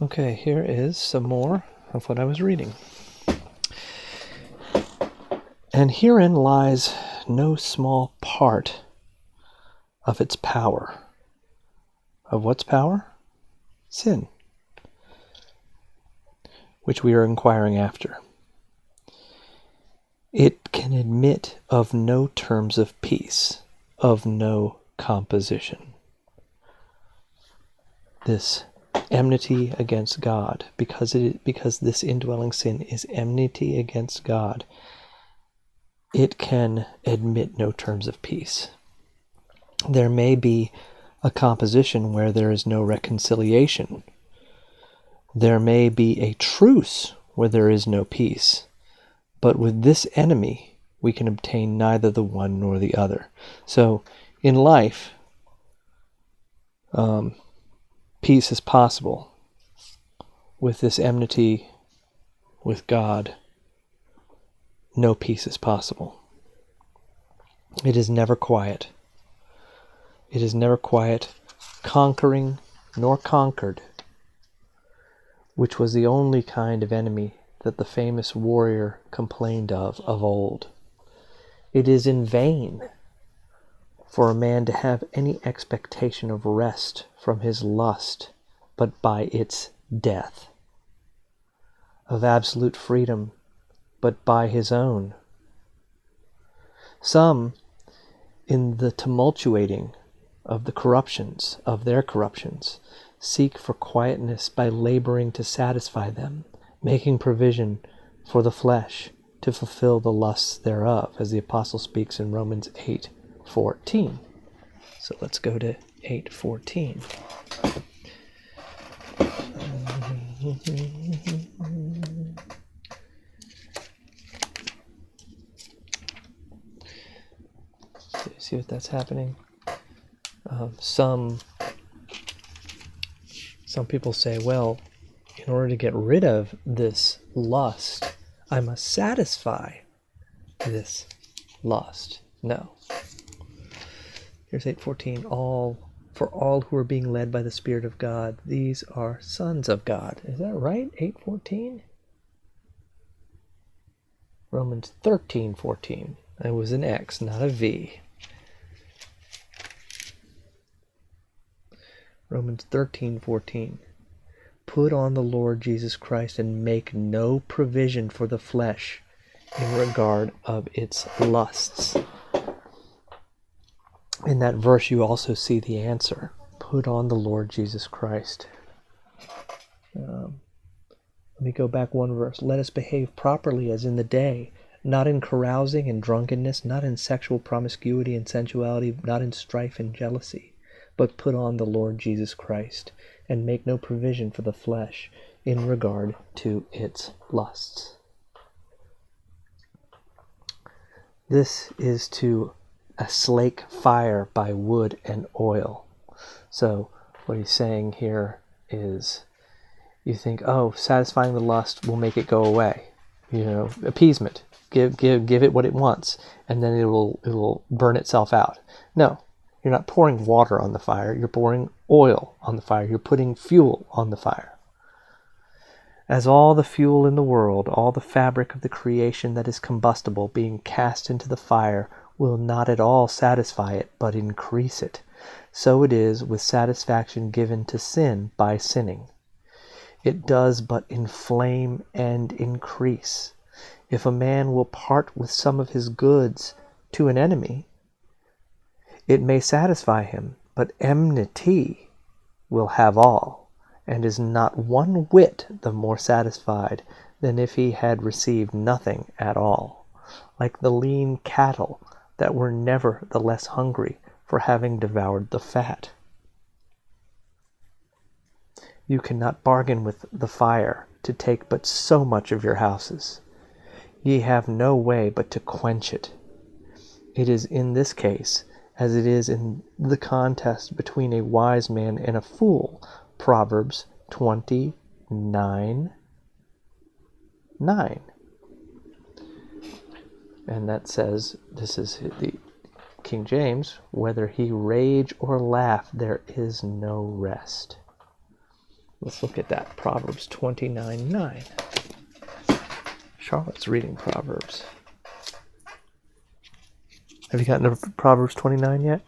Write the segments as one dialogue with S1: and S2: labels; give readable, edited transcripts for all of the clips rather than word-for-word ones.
S1: Okay, here is some more of what I was reading. And herein lies no small part of its power. Of what's power? Sin, which we are inquiring after. It can admit of no terms of peace, of no composition. This enmity against God, because this indwelling sin is enmity against God, it can admit no terms of peace. There may be a composition where there is no reconciliation. There may be a truce where there is no peace. But with this enemy, we can obtain neither the one nor the other. So, in life, peace is possible. With this enmity with God, no peace is possible. It is never quiet. It is never quiet, conquering nor conquered, which was the only kind of enemy that the famous warrior complained of old. It is in vain for a man to have any expectation of rest from his lust, but by its death, of absolute freedom, but by his own. Some, in the tumultuating of the corruptions, of their corruptions, seek for quietness by laboring to satisfy them, making provision for the flesh to fulfill the lusts thereof, as the apostle speaks in Romans 8:14. So let's go to 8:14. See what that's happening? Some people say, well, in order to get rid of this lust, I must satisfy this lust. No. Here's 8:14. For all who are being led by the Spirit of God, these are sons of God. Is that right? 8:14? Romans 13:14. It was an X, not a V. Romans 13:14. Put on the Lord Jesus Christ and make no provision for the flesh in regard of its lusts. In that verse you also see the answer. Put on the Lord Jesus Christ. Let me go back one verse. Let us behave properly as in the day, not in carousing and drunkenness, not in sexual promiscuity and sensuality, not in strife and jealousy, but put on the Lord Jesus Christ, and make no provision for the flesh in regard to its lusts. This is to slake fire by wood and oil. So what he's saying here is, you think, oh, satisfying the lust will make it go away. Appeasement. Give it what it wants, and then it will burn itself out. No. You're not pouring water on the fire, you're pouring oil on the fire, you're putting fuel on the fire. As all the fuel in the world, all the fabric of the creation that is combustible being cast into the fire will not at all satisfy it, but increase it. So it is with satisfaction given to sin by sinning. It does but inflame and increase. If a man will part with some of his goods to an enemy, it may satisfy him, but enmity will have all, and is not one whit the more satisfied than if he had received nothing at all, like the lean cattle that were never the less hungry for having devoured the fat. You cannot bargain with the fire to take but so much of your houses. Ye have no way but to quench it. It is in this case as it is in the contest between a wise man and a fool. Proverbs 29:9. And that says, this is the King James, whether he rage or laugh, there is no rest. Let's look at that. Proverbs 29:9. Charlotte's reading Proverbs. Have you gotten to Proverbs 29 yet?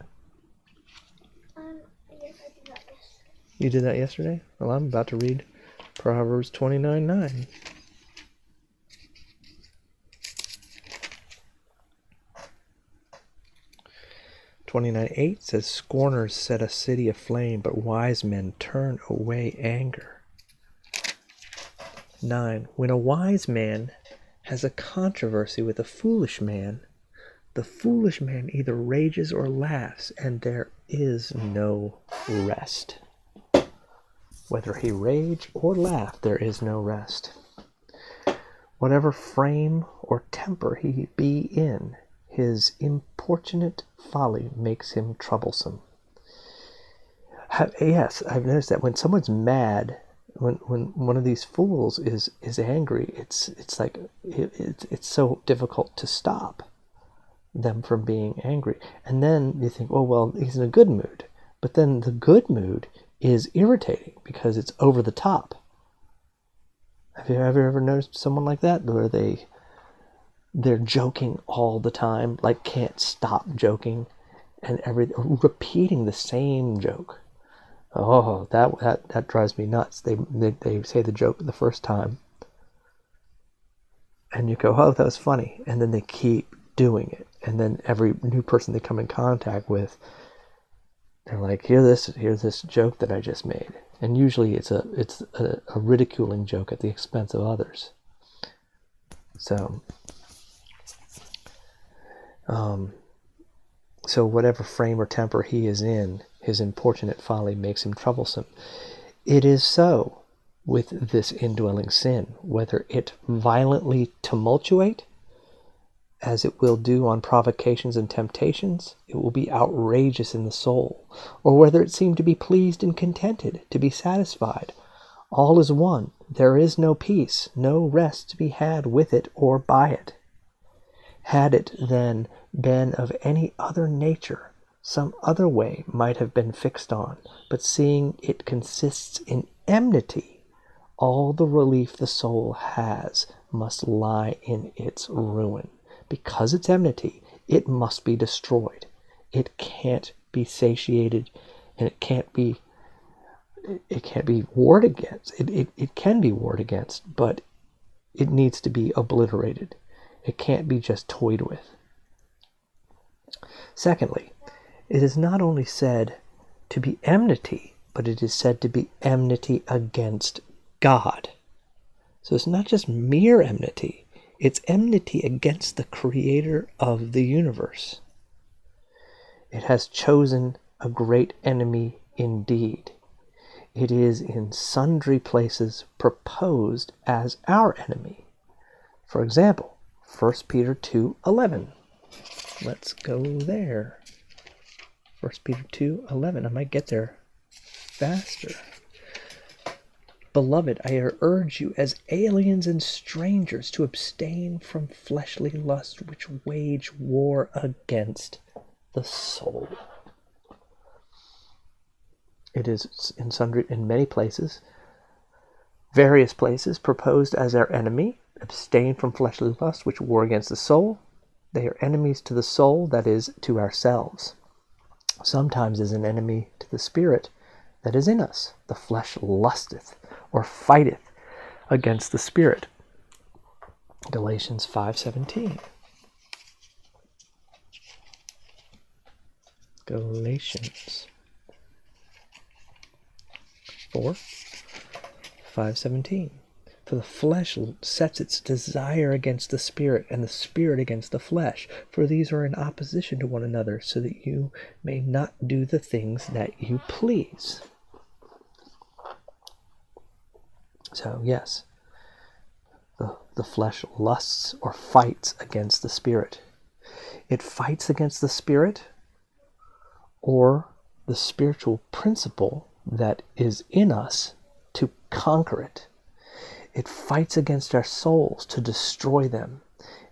S2: Yes, I did that yesterday.
S1: You did that yesterday? Well, I'm about to read Proverbs 29:9. (29:8) says, "Scorners set a city aflame, but wise men turn away anger." 9. When a wise man has a controversy with a foolish man, the foolish man either rages or laughs, and there is no rest. Whether he rage or laugh, there is no rest. Whatever frame or temper he be in, his importunate folly makes him troublesome. Yes, I've noticed that when someone's mad, when one of these fools is angry, it's like it's so difficult to stop them from being angry. And then you think, oh well, he's in a good mood, but then the good mood is irritating because it's over the top. Have you ever noticed someone like that, where they're joking all the time, like can't stop joking, and repeating the same joke? Oh, that drives me nuts. They say the joke the first time, and you go, oh, that was funny, and then they keep doing it, and then every new person they come in contact with, they're like, here's this joke that I just made, and usually it's a ridiculing joke at the expense of others. So whatever frame or temper he is in, his importunate folly makes him troublesome. It is so with this indwelling sin, whether it violently tumultuate, as it will do on provocations and temptations, it will be outrageous in the soul, or whether it seem to be pleased and contented, to be satisfied. All is one. There is no peace, no rest to be had with it or by it. Had it, then, been of any other nature, some other way might have been fixed on, but seeing it consists in enmity, all the relief the soul has must lie in its ruin. Because it's enmity, it must be destroyed. It can't be satiated, and it can't be warred against. It can be warred against, but it needs to be obliterated. It can't be just toyed with. Secondly, it is not only said to be enmity, but it is said to be enmity against God. So it's not just mere enmity. It's enmity against the creator of the universe. It has chosen a great enemy indeed. It is in sundry places proposed as our enemy. For example, 1 Peter 2:11. Let's go there. 1 Peter 2:11. I might get there faster. Beloved, I urge you as aliens and strangers to abstain from fleshly lusts which wage war against the soul. It is in many places, various places, proposed as our enemy. Abstain from fleshly lusts which war against the soul. They are enemies to the soul, that is, to ourselves. Sometimes as an enemy to the spirit that is in us. The flesh lusteth or fighteth against the spirit. Galatians 5:17. Galatians 5:17. For the flesh sets its desire against the spirit, and the spirit against the flesh. For these are in opposition to one another, so that you may not do the things that you please. So, yes, the flesh lusts or fights against the spirit. It fights against the spirit or the spiritual principle that is in us to conquer it. It fights against our souls to destroy them.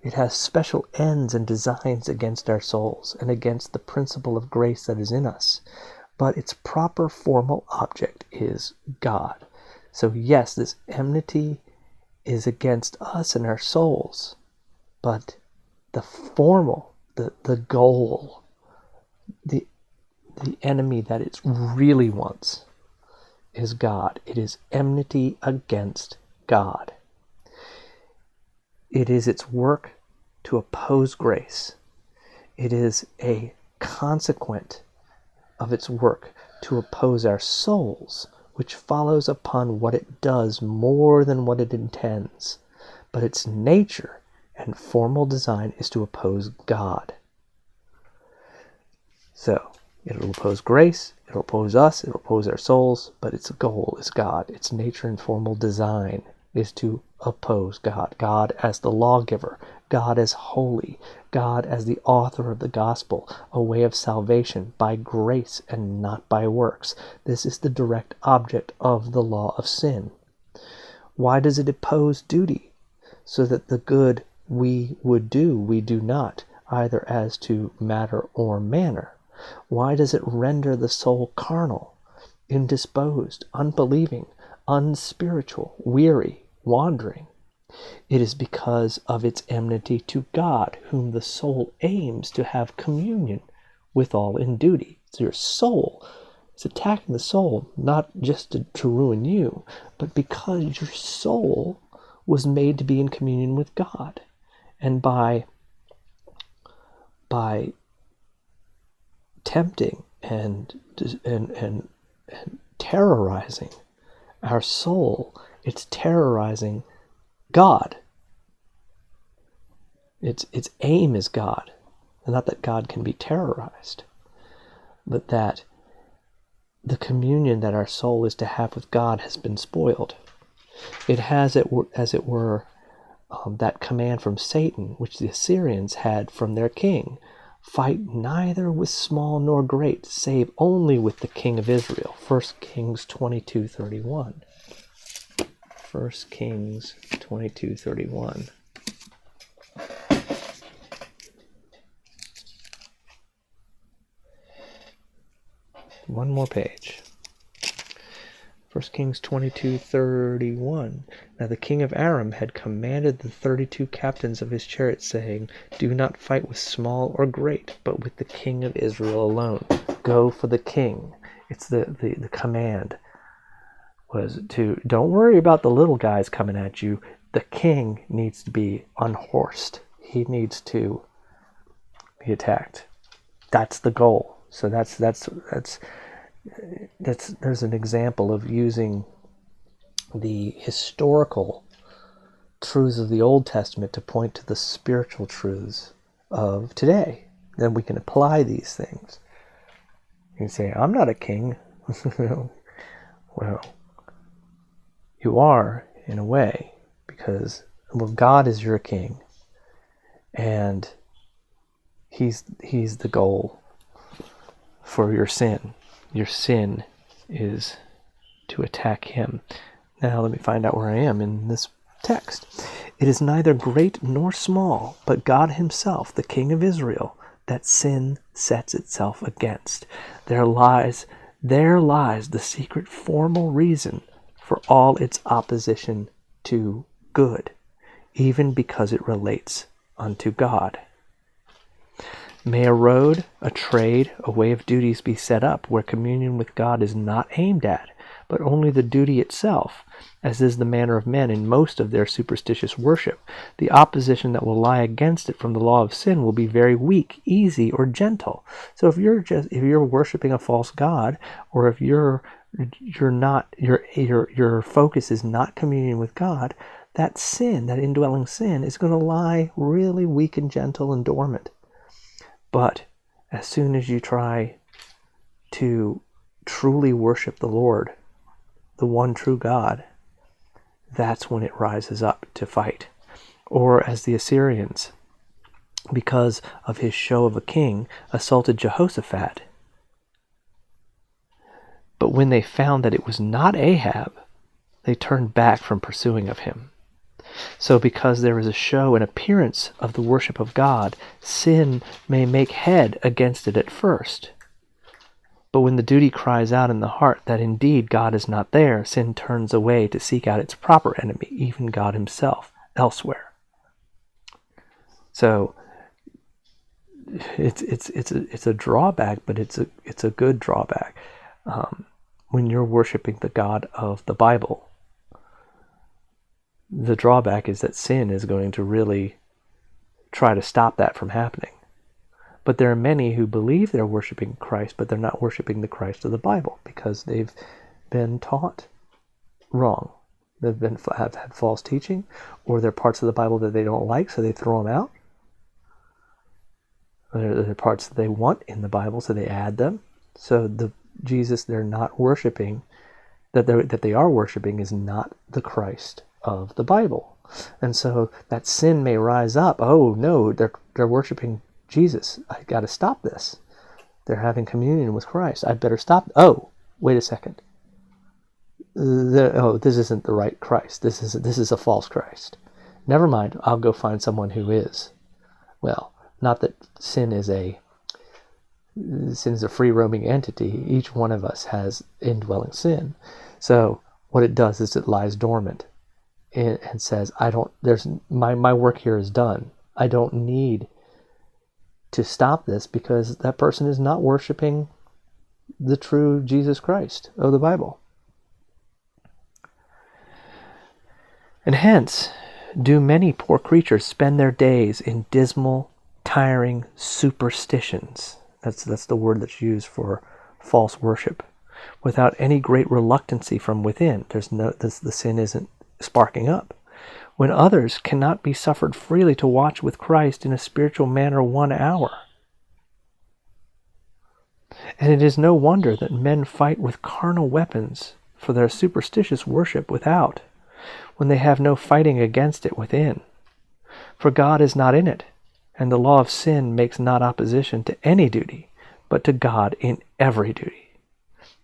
S1: It has special ends and designs against our souls and against the principle of grace that is in us. But its proper formal object is God. So yes, this enmity is against us and our souls, but the goal, the enemy that it really wants is God. It is enmity against God. It is its work to oppose grace. It is a consequent of its work to oppose our souls, which follows upon what it does more than what it intends. But its nature and formal design is to oppose God. So, it'll oppose grace, it'll oppose us, it'll oppose our souls, but its goal is God. Its nature and formal design is to oppose God. God as the lawgiver, God as holy, God as the author of the gospel, a way of salvation by grace and not by works. This is the direct object of the law of sin. Why does it oppose duty? So that the good we would do, we do not, either as to matter or manner. Why does it render the soul carnal, indisposed, unbelieving, unspiritual, weary, wandering? It is because of its enmity to God, whom the soul aims to have communion withal in duty. So your soul is attacking the soul, not just to ruin you, but because your soul was made to be in communion with God. And by tempting and terrorizing our soul, it's terrorizing God. Its aim is God. Not that God can be terrorized, but that the communion that our soul is to have with God has been spoiled. It has, as it were, that command from Satan, which the Assyrians had from their king: fight neither with small nor great, save only with the king of Israel. 1 Kings 22:31. 1 Kings 22:31. One more page. 1 Kings 22:31. Now the king of Aram had commanded the 32 captains of his chariots, saying, do not fight with small or great, but with the king of Israel alone. Go for the king. It's the command was to, don't worry about the little guys coming at you. The king needs to be unhorsed. He needs to be attacked. That's the goal. So there's an example of using the historical truths of the Old Testament to point to the spiritual truths of today. Then we can apply these things. You can say, I'm not a king. Well, you are in a way, because God is your king, and he's the goal for your sin. Your sin is to attack him. Now let me find out where I am in this text. It is neither great nor small, but God himself, the King of Israel, that sin sets itself against. There lies the secret formal reason for all its opposition to good, even because it relates unto God. May a road, a trade, a way of duties be set up where communion with God is not aimed at, but only the duty itself, as is the manner of men in most of their superstitious worship. The opposition that will lie against it from the law of sin will be very weak, easy, or gentle. So if you're worshiping a false god, or if your focus is not communion with God, that sin, that indwelling sin, is going to lie really weak and gentle and dormant. But as soon as you try to truly worship the Lord, the one true God, that's when it rises up to fight. Or as the Assyrians, because of his show of a king, assaulted Jehoshaphat. But when they found that it was not Ahab, they turned back from pursuing of him. So because there is a show and appearance of the worship of God, sin may make head against it at first. But when the duty cries out in the heart that indeed God is not there, sin turns away to seek out its proper enemy, even God himself, elsewhere. So it's a drawback, but it's a good drawback. When you're worshiping the God of the Bible, the drawback is that sin is going to really try to stop that from happening. But there are many who believe they're worshiping Christ, but they're not worshiping the Christ of the Bible because they've been taught wrong. Have had false teaching, or there are parts of the Bible that they don't like, so they throw them out. There are parts that they want in the Bible, so they add them. So the Jesus they're not worshiping, that they are worshiping, is not the Christ of the Bible. And so that sin may rise up. Oh no, they're worshiping Jesus. I got to stop this. They're having communion with Christ. I better stop. Oh, wait a second. This isn't the right Christ. This is a false Christ. Never mind. I'll go find someone who is. Well, not that sin is a free roaming entity. Each one of us has indwelling sin. So what it does is it lies dormant and says, my work here is done. I don't need to stop this because that person is not worshiping the true Jesus Christ of the Bible. And hence do many poor creatures spend their days in dismal, tiring superstitions. That's the word that's used for false worship, without any great reluctancy from within. The sin isn't sparking up. When others cannot be suffered freely to watch with Christ in a spiritual manner 1 hour. And it is no wonder that men fight with carnal weapons for their superstitious worship without, when they have no fighting against it within. For God is not in it, and the law of sin makes not opposition to any duty, but to God in every duty.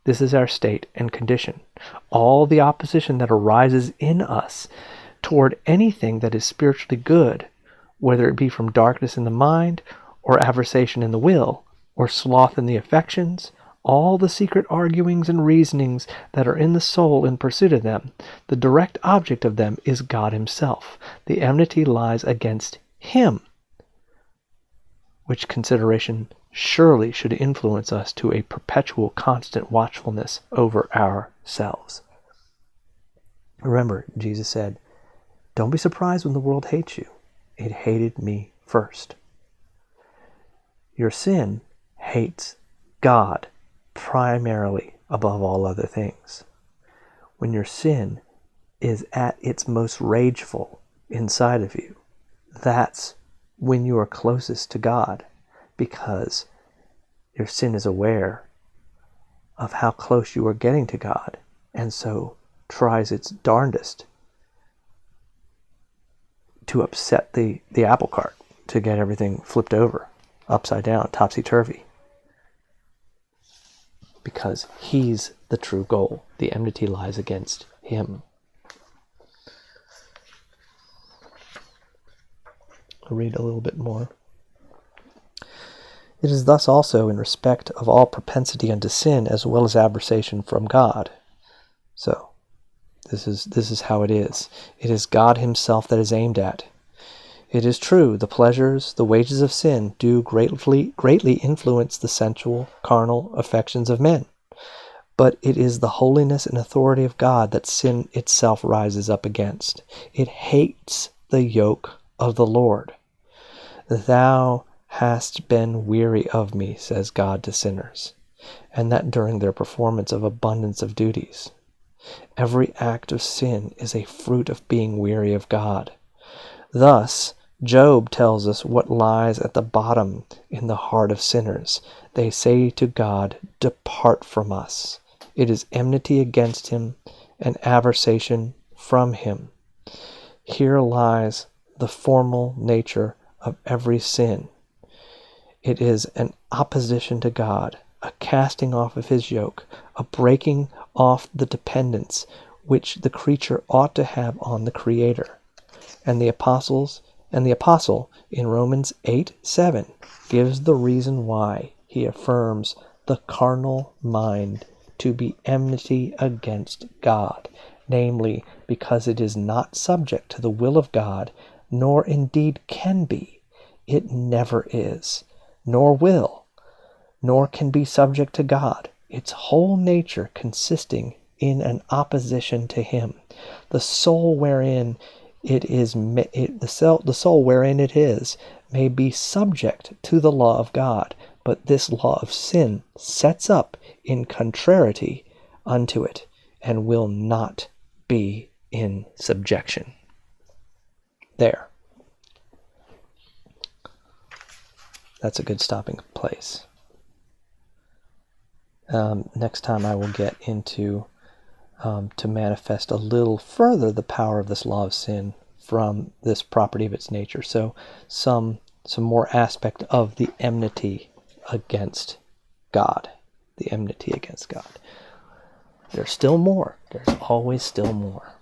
S1: This is our state and condition. All the opposition that arises in us toward anything that is spiritually good, whether it be from darkness in the mind, or aversation in the will, or sloth in the affections, all the secret arguings and reasonings that are in the soul in pursuit of them, the direct object of them is God himself. The enmity lies against him, which consideration surely should influence us to a perpetual constant watchfulness over ourselves. Remember, Jesus said, don't be surprised when the world hates you. It hated me first. Your sin hates God primarily above all other things. When your sin is at its most rageful inside of you, that's when you are closest to God, because your sin is aware of how close you are getting to God, and so tries its darndest to upset the apple cart, to get everything flipped over, upside down, topsy-turvy. Because he's the true goal. The enmity lies against him. I'll read a little bit more. It is thus also in respect of all propensity unto sin, as well as aberration from God. So, this is how it is. It is God himself that is aimed at. It is true, the pleasures, the wages of sin, do greatly influence the sensual, carnal affections of men. But it is the holiness and authority of God that sin itself rises up against. It hates the yoke of the Lord. Thou hast been weary of me, says God to sinners, and that during their performance of abundance of duties. Every act of sin is a fruit of being weary of God. Thus, Job tells us what lies at the bottom in the heart of sinners. They say to God, depart from us. It is enmity against him and aversion from him. Here lies the formal nature of every sin. It is an opposition to God, a casting off of his yoke, a breaking off the dependence which the creature ought to have on the Creator. And the apostle in Romans 8:7 gives the reason why he affirms the the carnal mind to be enmity against God, namely, because it is not subject to the will of God, nor indeed can be. It never is, nor will, nor can be subject to God, its whole nature consisting in an opposition to him. The soul wherein the soul wherein it is may be subject to the law of God, but this law of sin sets up in contrariety unto it, and will not be in subjection. There. That's a good stopping place. Next time I will get into to manifest a little further the power of this law of sin from this property of its nature. So some more aspect of the enmity against God. The enmity against God. There's still more. There's always still more.